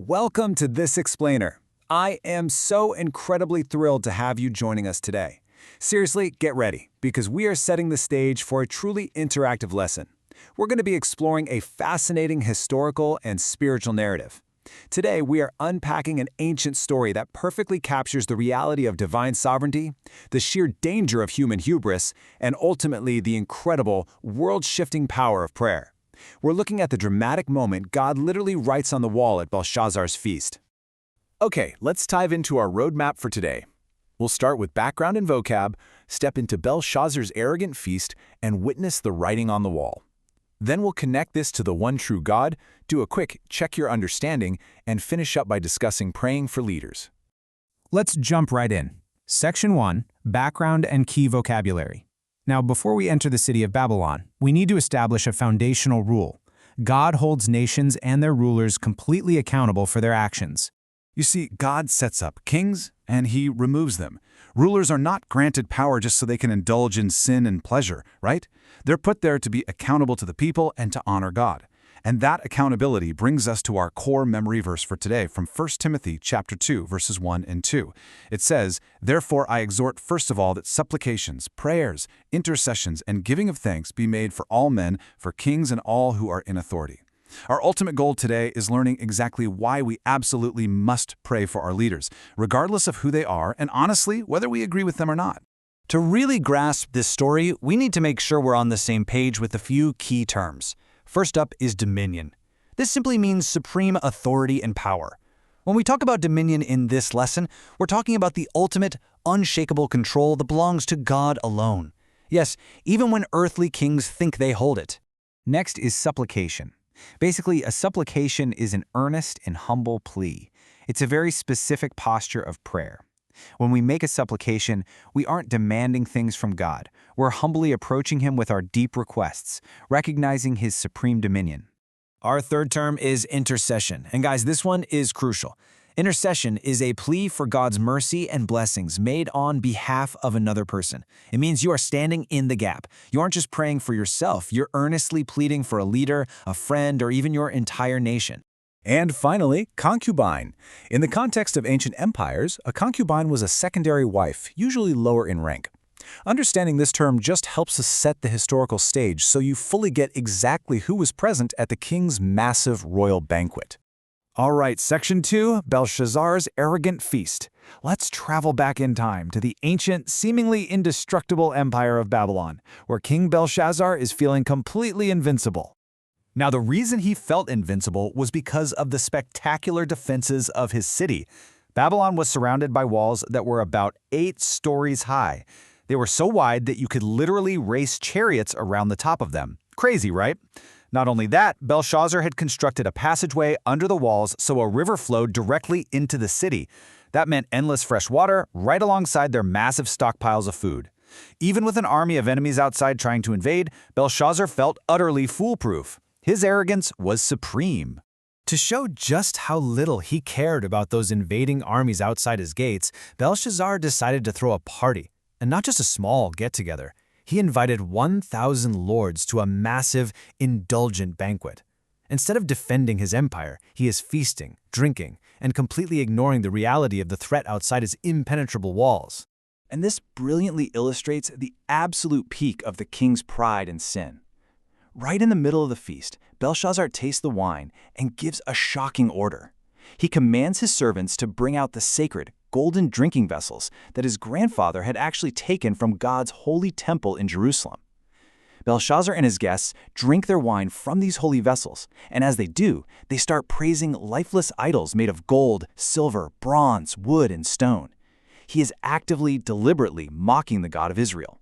Welcome to This Explainer. I am so incredibly thrilled to have you joining us today. Seriously, get ready, because we are setting the stage for a truly interactive lesson. We're going to be exploring a fascinating historical and spiritual narrative. Today, we are unpacking an ancient story that perfectly captures the reality of divine sovereignty, the sheer danger of human hubris, and ultimately the incredible, world-shifting power of prayer. We're looking at the dramatic moment God literally writes on the wall at Belshazzar's feast. Okay, let's dive into our roadmap for today. We'll start with background and vocab, step into Belshazzar's arrogant feast, and witness the writing on the wall. Then we'll connect this to the one true God, do a quick check your understanding, and finish up by discussing praying for leaders. Let's jump right in. Section 1, Background and Key Vocabulary. Now, before we enter the city of Babylon, we need to establish a foundational rule. God holds nations and their rulers completely accountable for their actions. You see, God sets up kings, and he removes them. Rulers are not granted power just so they can indulge in sin and pleasure, right? They're put there to be accountable to the people and to honor God. And that accountability brings us to our core memory verse for today from 1 Timothy chapter 2, verses 1 and 2. It says, "Therefore I exhort first of all that supplications, prayers, intercessions, and giving of thanks be made for all men, for kings and all who are in authority." Our ultimate goal today is learning exactly why we absolutely must pray for our leaders, regardless of who they are, and honestly, whether we agree with them or not. To really grasp this story, we need to make sure we're on the same page with a few key terms. First up is dominion. This simply means supreme authority and power. When we talk about dominion in this lesson, we're talking about the ultimate, unshakable control that belongs to God alone. Yes, even when earthly kings think they hold it. Next is supplication. Basically, a supplication is an earnest and humble plea. It's a very specific posture of prayer. When we make a supplication, we aren't demanding things from God. We're humbly approaching Him with our deep requests, recognizing His supreme dominion. Our third term is intercession. And guys, this one is crucial. Intercession is a plea for God's mercy and blessings made on behalf of another person. It means you are standing in the gap. You aren't just praying for yourself. You're earnestly pleading for a leader, a friend, or even your entire nation. And finally, concubine. In the context of ancient empires, a concubine was a secondary wife, usually lower in rank. Understanding this term just helps us set the historical stage so you fully get exactly who was present at the king's massive royal banquet. All right, Section 2, Belshazzar's arrogant feast. Let's travel back in time to the ancient, seemingly indestructible empire of Babylon, where King Belshazzar is feeling completely invincible. Now, the reason he felt invincible was because of the spectacular defenses of his city. Babylon was surrounded by walls that were about 8 stories high. They were so wide that you could literally race chariots around the top of them. Crazy, right? Not only that, Belshazzar had constructed a passageway under the walls so a river flowed directly into the city. That meant endless fresh water right alongside their massive stockpiles of food. Even with an army of enemies outside trying to invade, Belshazzar felt utterly foolproof. His arrogance was supreme. To show just how little he cared about those invading armies outside his gates, Belshazzar decided to throw a party, and not just a small get-together. He invited 1,000 lords to a massive, indulgent banquet. Instead of defending his empire, he is feasting, drinking, and completely ignoring the reality of the threat outside his impenetrable walls. And this brilliantly illustrates the absolute peak of the king's pride and sin. Right in the middle of the feast, Belshazzar tastes the wine and gives a shocking order. He commands his servants to bring out the sacred, golden drinking vessels that his grandfather had actually taken from God's holy temple in Jerusalem. Belshazzar and his guests drink their wine from these holy vessels, and as they do, they start praising lifeless idols made of gold, silver, bronze, wood, and stone. He is actively, deliberately mocking the God of Israel.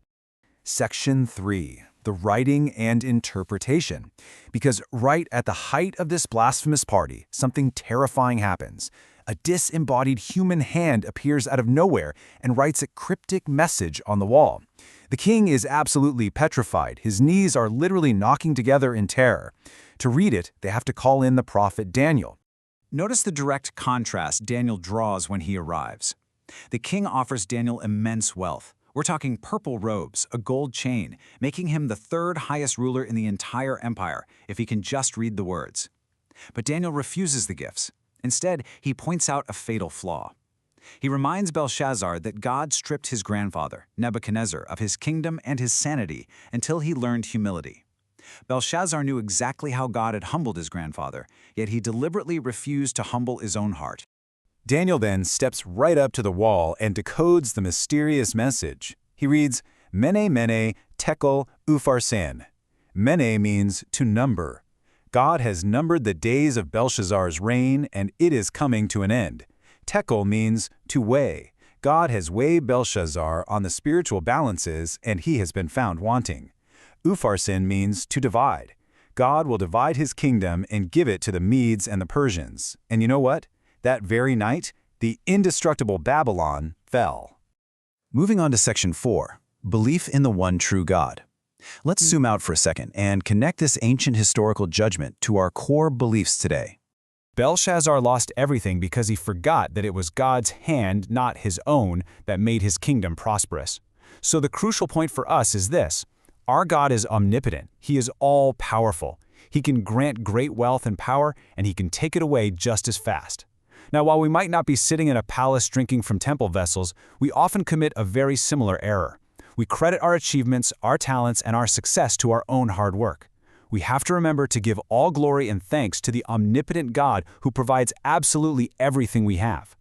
Section 3. The writing and interpretation. Because right at the height of this blasphemous party, something terrifying happens. A disembodied human hand appears out of nowhere and writes a cryptic message on the wall. The king is absolutely petrified. His knees are literally knocking together in terror. To read it, they have to call in the prophet Daniel. Notice the direct contrast Daniel draws when he arrives. The king offers Daniel immense wealth. We're talking purple robes, a gold chain, making him the third highest ruler in the entire empire if he can just read the words. But Daniel refuses the gifts. Instead, he points out a fatal flaw. He reminds Belshazzar that God stripped his grandfather, Nebuchadnezzar, of his kingdom and his sanity until he learned humility. Belshazzar knew exactly how God had humbled his grandfather, yet he deliberately refused to humble his own heart. Daniel then steps right up to the wall and decodes the mysterious message. He reads, Mene, Mene, Tekel, Upharsin. Mene means to number. God has numbered the days of Belshazzar's reign, and it is coming to an end. Tekel means to weigh. God has weighed Belshazzar on the spiritual balances, and he has been found wanting. Upharsin means to divide. God will divide his kingdom and give it to the Medes and the Persians. And you know what? That very night, the indestructible Babylon fell. Moving on to Section 4, Belief in the One True God. Let's zoom out for a second and connect this ancient historical judgment to our core beliefs today. Belshazzar lost everything because he forgot that it was God's hand, not his own, that made his kingdom prosperous. So the crucial point for us is this. Our God is omnipotent. He is all-powerful. He can grant great wealth and power, and he can take it away just as fast. Now, while we might not be sitting in a palace drinking from temple vessels, we often commit a very similar error. We credit our achievements, our talents, and our success to our own hard work. We have to remember to give all glory and thanks to the omnipotent God who provides absolutely everything we have.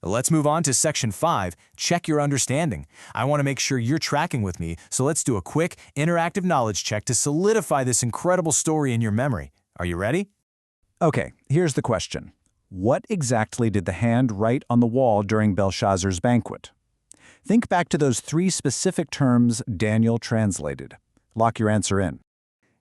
Let's move on to Section 5, Check Your Understanding. I want to make sure you're tracking with me, so let's do a quick, interactive knowledge check to solidify this incredible story in your memory. Are you ready? Okay, here's the question. What exactly did the hand write on the wall during Belshazzar's banquet? Think back to those 3 specific terms Daniel translated. Lock your answer in.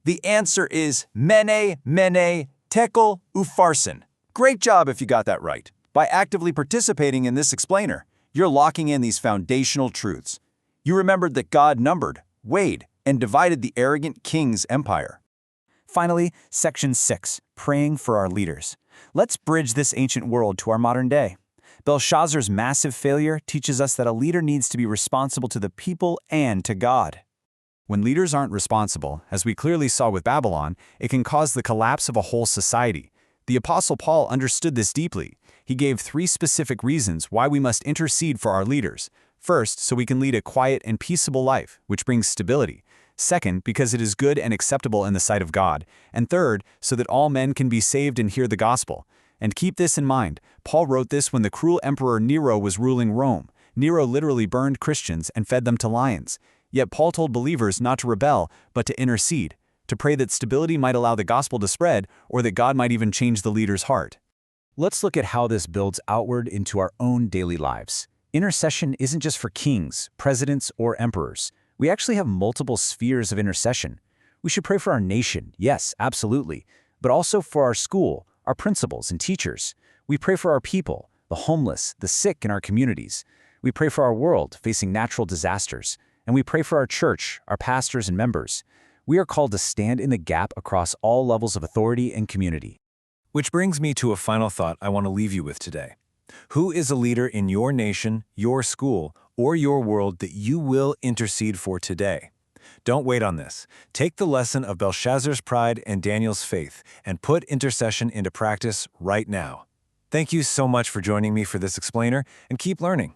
The answer is Mene, Mene, Tekel, Upharsin. Great job if you got that right. By actively participating in this explainer, you're locking in these foundational truths. You remembered that God numbered, weighed, and divided the arrogant king's empire. Finally, Section 6, Praying for Our Leaders. Let's bridge this ancient world to our modern day. Belshazzar's massive failure teaches us that a leader needs to be responsible to the people and to God. When leaders aren't responsible, as we clearly saw with Babylon, it can cause the collapse of a whole society. The Apostle Paul understood this deeply. He gave 3 specific reasons why we must intercede for our leaders. First, so we can lead a quiet and peaceable life, which brings stability. Second, because it is good and acceptable in the sight of God. And third, so that all men can be saved and hear the gospel. And keep this in mind, Paul wrote this when the cruel emperor Nero was ruling Rome. Nero literally burned Christians and fed them to lions. Yet Paul told believers not to rebel, but to intercede, to pray that stability might allow the gospel to spread, or that God might even change the leader's heart. Let's look at how this builds outward into our own daily lives. Intercession isn't just for kings, presidents, or emperors. We actually have multiple spheres of intercession. We should pray for our nation, yes, absolutely, but also for our school, our principals and teachers. We pray for our people, the homeless, the sick in our communities. We pray for our world facing natural disasters. And we pray for our church, our pastors and members. We are called to stand in the gap across all levels of authority and community. Which brings me to a final thought I want to leave you with today. Who is a leader in your nation, your school, or your world that you will intercede for today? Don't wait on this. Take the lesson of Belshazzar's pride and Daniel's faith and put intercession into practice right now. Thank you so much for joining me for this explainer, and keep learning.